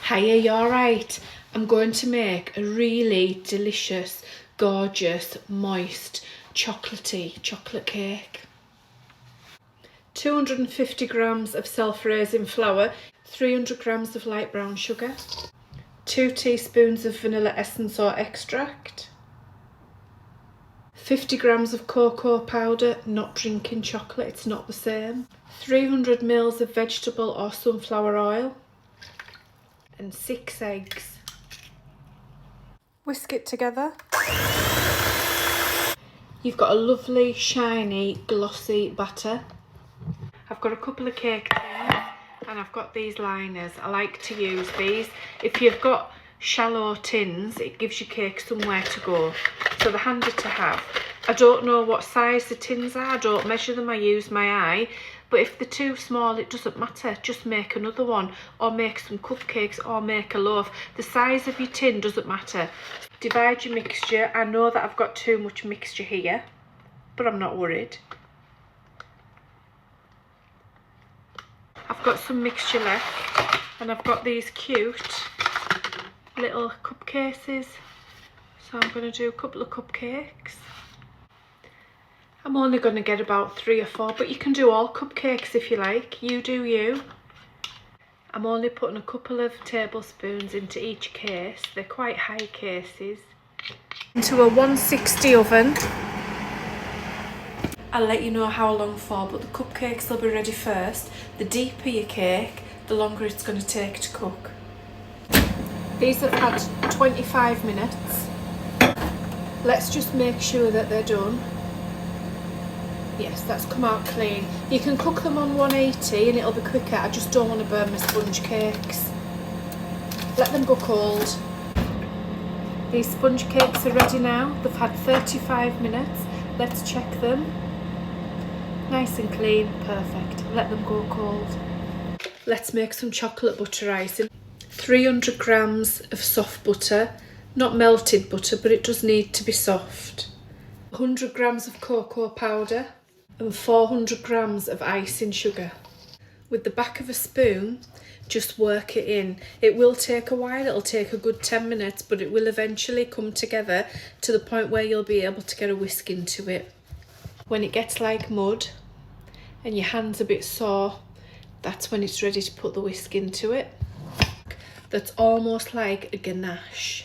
Hiya, you alright? I'm going to make a really delicious, gorgeous, moist, chocolatey chocolate cake. 250 grams of self-raising flour, 300 grams of light brown sugar, 2 teaspoons of vanilla essence or extract, 50 grams of cocoa powder, not drinking chocolate, it's not the same, 300 ml of vegetable or sunflower oil, and 6 eggs. Whisk it together. You've got a lovely, shiny, glossy batter. I've got a couple of cake tins and I've got these liners. I like to use these. If you've got shallow tins, it gives your cake somewhere to go. So they're handy to have. I don't know what size the tins are. I don't measure them. I use my eye. But if they're too small, it doesn't matter. Just make another one or make some cupcakes or make a loaf. The size of your tin doesn't matter. Divide your mixture. I know that I've got too much mixture here, but I'm not worried. I've got some mixture left and I've got these cute little cupcases. So I'm going to do a couple of cupcakes. I'm only going to get about 3 or 4, but you can do all cupcakes if you like. You do you. I'm only putting a couple of tablespoons into each case. They're quite high cases. Into a 160 oven. I'll let you know how long for, but the cupcakes will be ready first. The deeper your cake, the longer it's going to take to cook. These have had 25 minutes. Let's just make sure that they're done. Yes, that's come out clean. You can cook them on 180 and it'll be quicker. I just don't want to burn my sponge cakes. Let them go cold. These sponge cakes are ready now. They've had 35 minutes. Let's check them. Nice and clean, perfect. Let them go cold. Let's make some chocolate butter icing. 300 grams of soft butter, not melted butter, but it does need to be soft. 100 grams of cocoa powder and 400 grams of icing sugar. With the back of a spoon, just work it in. It will take a while, it'll take a good 10 minutes, but it will eventually come together to the point where you'll be able to get a whisk into it. When it gets like mud and your hand's a bit sore, that's when it's ready to put the whisk into it. That's almost like a ganache.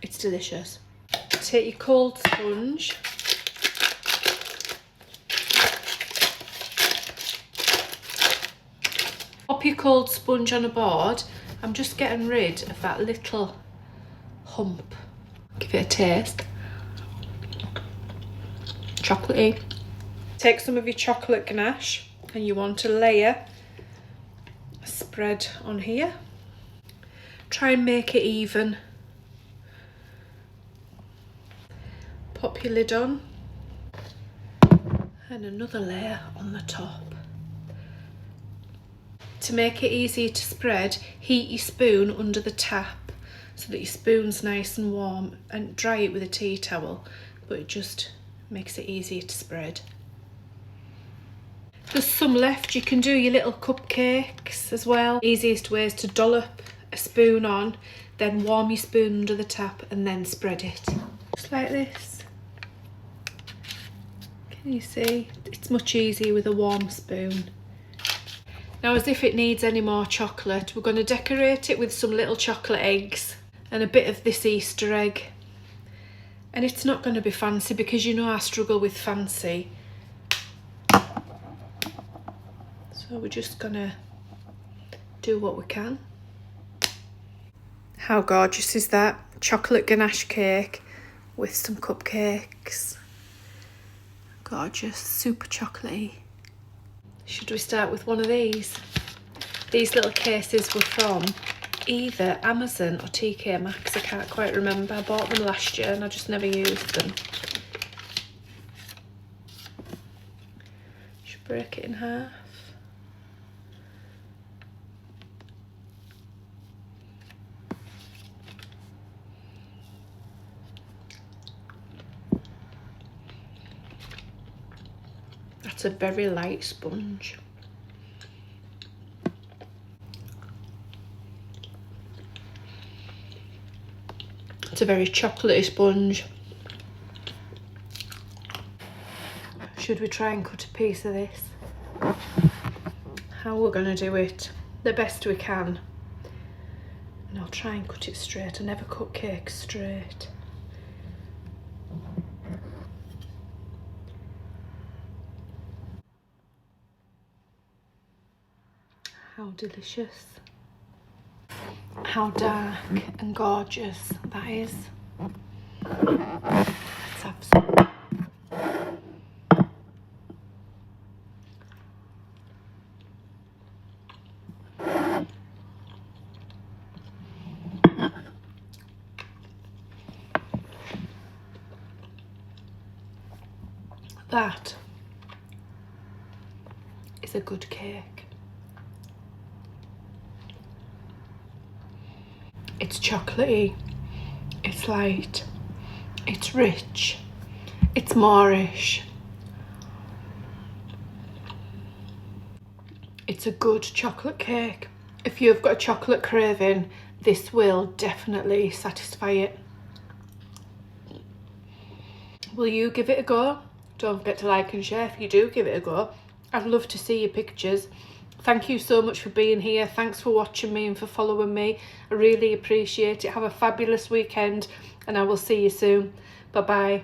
It's delicious. Take your cold sponge, pop your cold sponge on a board. I'm just getting rid of that little hump. Give it a taste. Chocolatey. Take some of your chocolate ganache and you want to layer a spread on here. Try and make it even. Pop your lid on and another layer on the top. To make it easier to spread, heat your spoon under the tap so that your spoon's nice and warm, and dry it with a tea towel, but it just makes it easier to spread. There's some left. You can do your little cupcakes as well. Easiest way is to dollop a spoon on, then warm your spoon under the tap and then spread it. Just like this. Can you see? It's much easier with a warm spoon. Now, as if it needs any more chocolate, we're going to decorate it with some little chocolate eggs and a bit of this Easter egg. And it's not going to be fancy because you know I struggle with fancy. So we're just going to do what we can. How gorgeous is that? Chocolate ganache cake with some cupcakes. Gorgeous, super chocolatey. Should we start with one of these? These little cases were from either Amazon or TK Maxx, I can't quite remember. I bought them last year and I just never used them. Should break it in half. That's a very light sponge. It's a very chocolatey sponge. Should we try and cut a piece of this? How we're going to do it the best we can. And I'll try and cut it straight. I never cut cakes straight. How delicious. How dark and gorgeous that is. Let's have some. That is a good cake. It's chocolatey, it's light, it's rich, it's Moorish. It's a good chocolate cake. If you've got a chocolate craving, this will definitely satisfy it. Will you give it a go? Don't forget to like and share if you do give it a go. I'd love to see your pictures. Thank you so much for being here. Thanks for watching me and for following me. I really appreciate it. Have a fabulous weekend and I will see you soon. Bye bye.